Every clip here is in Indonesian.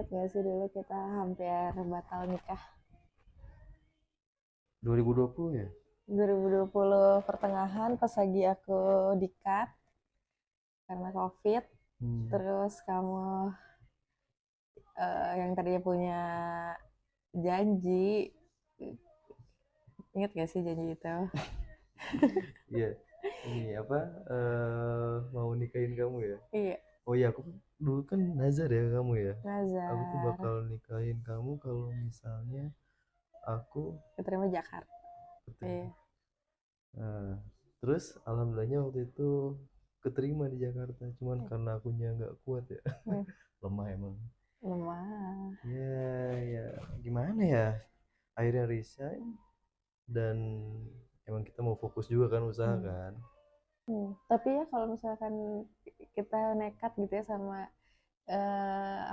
Ingat gak sih dulu kita hampir batal nikah 2020 ya? 2020 pertengahan pas lagi aku di-cut karena COVID. Hmm. Terus kamu yang tadinya punya janji, ingat gak sih janji itu? Iya. Ini apa? Mau nikahin kamu ya? Iya, Oh iya, aku dulu kan nazar ya kamu ya. Aku tuh Nazar bakal nikahin kamu kalau misalnya aku keterima Jakarta. keterima. Iya. Nah, terus alhamdulillahnya waktu itu keterima di Jakarta. Cuman karena akunya nggak kuat ya, Hmm, lemah emang. lemah. Ya, ya, gimana ya? Akhirnya resign dan emang kita mau fokus juga kan usaha Hmm. kan. Tapi ya kalau misalkan kita nekat gitu ya sama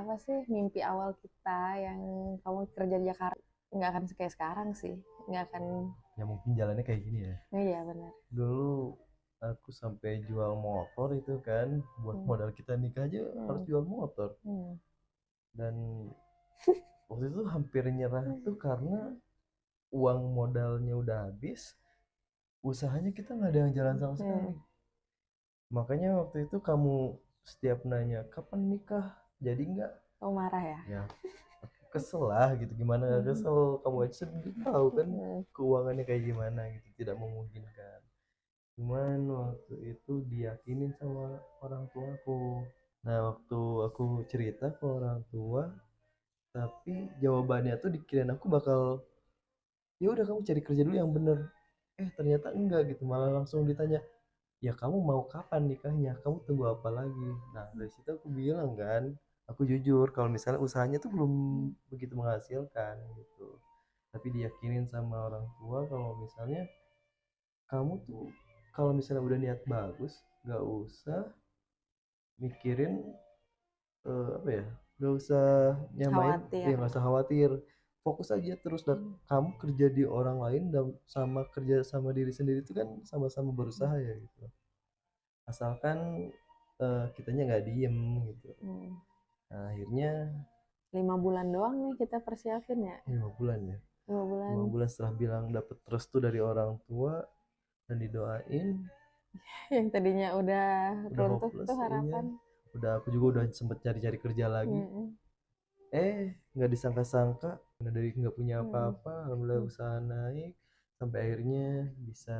apa sih mimpi awal kita yang kamu kerja di Jakarta, nggak akan kayak sekarang sih, nggak akan. Ya mungkin jalannya kayak gini ya. Iya benar. Dulu aku sampai jual motor itu kan, buat Hmm. modal kita nikah aja harus Hmm. jual motor. Hmm. Dan waktu itu hampir nyerah tuh karena uang modalnya udah habis, usahanya kita nggak ada yang jalan sama Hmm. sekali. Makanya waktu itu kamu setiap nanya kapan nikah, jadi nggak? Kamu marah ya? Ya kesel lah gitu, gimana nggak Hmm. kesel, kamu aja sendiri tahu kan Hmm. keuangannya kayak gimana gitu, tidak memungkinkan. Cuman waktu itu diyakinin sama orang tuaku. Nah waktu aku cerita ke orang tua, tapi jawabannya tuh dikirain aku bakal, ya udah kamu cari kerja dulu yang bener. Ternyata enggak gitu, malah langsung ditanya, ya kamu mau kapan nikahnya, kamu tunggu apa lagi. Nah dari situ aku bilang kan, aku jujur kalau misalnya usahanya tuh belum begitu menghasilkan gitu, tapi diyakinin sama orang tua kalau misalnya kamu tuh kalau misalnya udah niat bagus, nggak usah mikirin apa ya, nggak usah nyamain, ya Khawatir. nggak usah khawatir, fokus aja terus. Dan kamu kerja di orang lain dan sama kerja sama diri sendiri itu kan sama-sama berusaha ya gitu, asalkan kitanya nggak diem gitu. Hmm. Nah, akhirnya 5 bulan doang nih kita persiapin ya. 5 bulan ya, 5 bulan. 5 bulan setelah bilang dapet restu dari orang tua dan didoain, Yang tadinya udah udah runtuh hopeless tuh kayaknya. harapan. Udah, aku juga udah sempet cari-cari kerja lagi, Hmm. nggak disangka-sangka, dari nggak punya Hmm. apa-apa alhamdulillah Hmm. usaha naik sampai akhirnya bisa